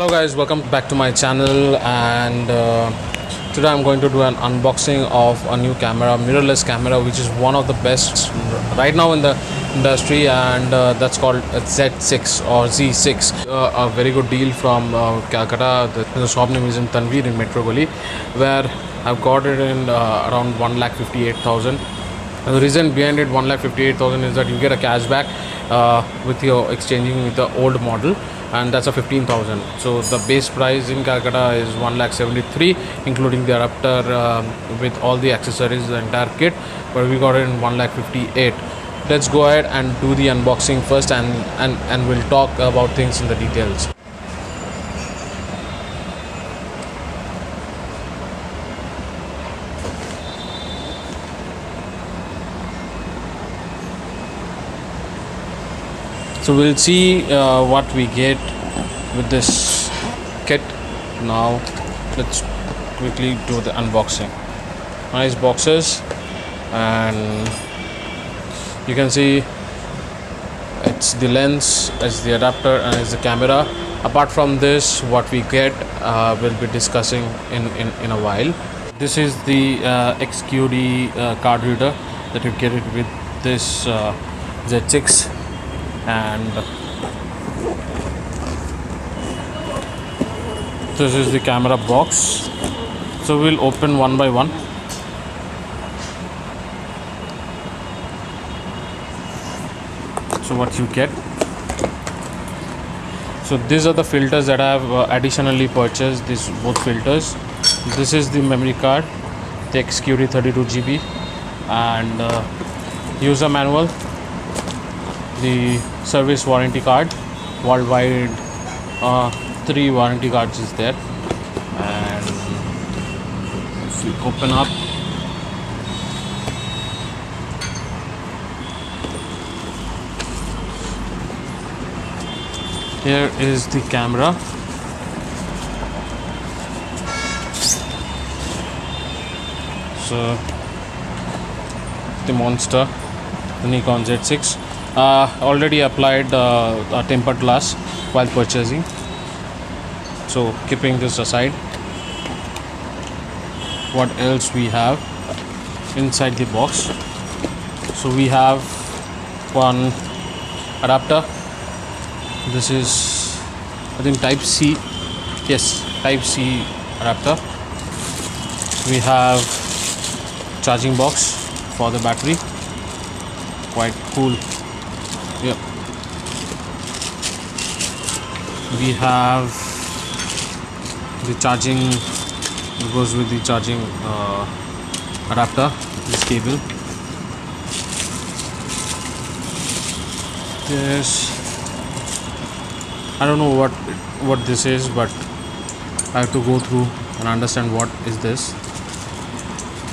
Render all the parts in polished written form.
Hello guys, welcome back to my channel, and today I'm going to do an unboxing of a new camera, mirrorless camera, which is one of the best right now in the industry, and that's called Z6 or Z6. A very good deal from Calcutta. The shop name is in Tanveer in Metro Gully, where I've got it in around 1,58,000. The reason behind it 1,58,000 is that you get a cashback with your exchanging with the old model, and that's a 15,000. So the base price in Calcutta is 1,73,000, including the adapter with all the accessories, the entire kit, but we got it in 1,58,000. Let's go ahead and do the unboxing first, and we'll talk about things in the details. So we'll see what we get with this kit. Now let's quickly do the unboxing. Nice boxes, and you can see it's the lens, it's the adapter, and it's the camera. Apart from this, what we get we'll be discussing in a while. This is the XQD card reader that you get it with this Z6. And this is the camera box. So we'll open one by one. So what you get, so these are the filters that I have additionally purchased, these both filters. This is the memory card, the XQD 32GB, and user manual, the service warranty card, worldwide 3 warranty cards is there. And if we open up, here is the camera. So the monster, the Nikon Z6. Already applied a tempered glass while purchasing. So keeping this aside, what else we have inside the box? So we have one adapter. This is, I think, Type C. Yes, Type C adapter. We have charging box for the battery. Quite cool. Yep. We have the charging, it goes with the charging adapter, this cable. Yes, I don't know what this is, but I have to go through and understand what is this.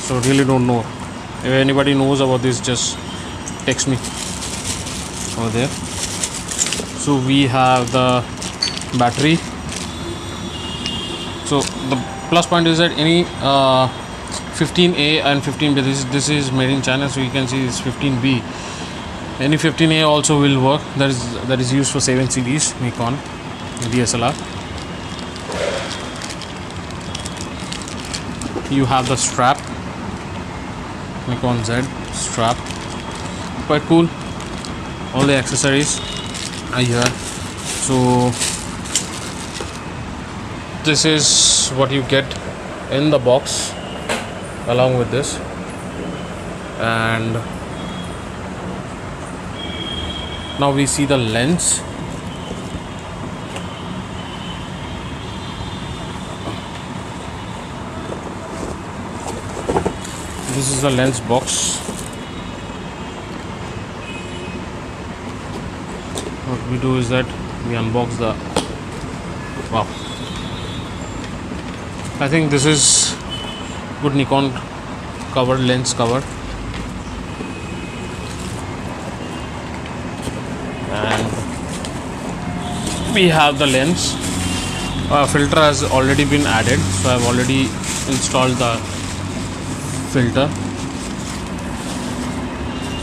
So really don't know. If anybody knows about this, just text me over there. So we have the battery. So the plus point is that any 15A and 15B, this is made in China, so you can see it's 15B. Any 15A also will work. That is used for 7 series Nikon DSLR. You have the strap, Nikon Z strap, quite cool. All the accessories are here. So this is what you get in the box along with this. And now we see the lens. This is the lens box. What we do is that we unbox the, wow, I think this is good Nikon cover, lens cover. And we have the lens. Filter has already been added, so I've already installed the filter.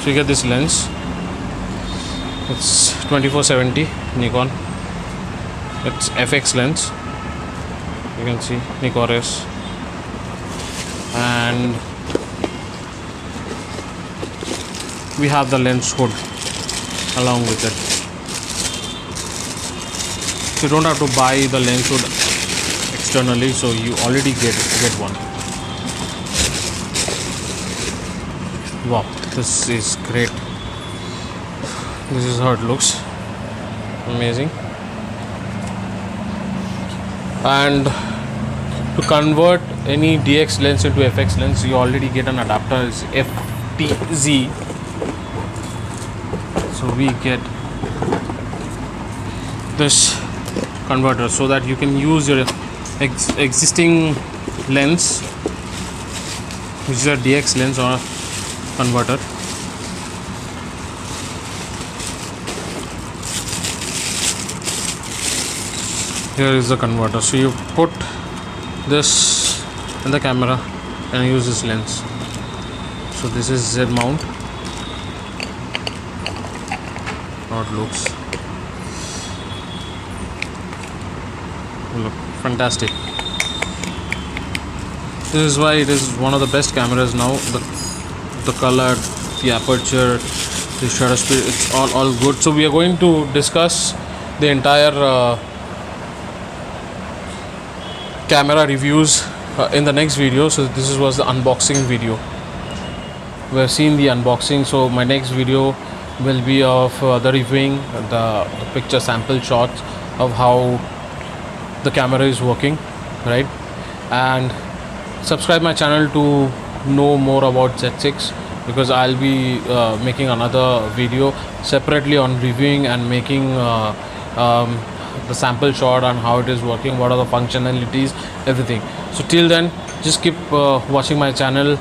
So you get this lens. It's 2470 Nikon. It's FX lens. You can see Nikkor S, and we have the lens hood along with it. So you don't have to buy the lens hood externally, so you already get one. Wow, this is great. This is how it looks. Amazing. And to convert any DX lens into FX lens, you already get an adapter. It's FTZ. So we get this converter so that you can use your existing lens, which is a DX lens or a converter. Here is the converter. So you put this in the camera and use this lens. So this is Z mount. How it looks. Look, fantastic. This is why it is one of the best cameras now. The color, the aperture, the shutter speed, it's all good. So we are going to discuss the entire camera reviews in the next video. So this was the unboxing video. We have seen the unboxing, so my next video will be of the reviewing, the picture sample shots of how the camera is working, right? And subscribe my channel to know more about Z6, because I'll be making another video separately on reviewing and making the sample shot on how it is working, what are the functionalities, everything. So till then, just keep watching my channel.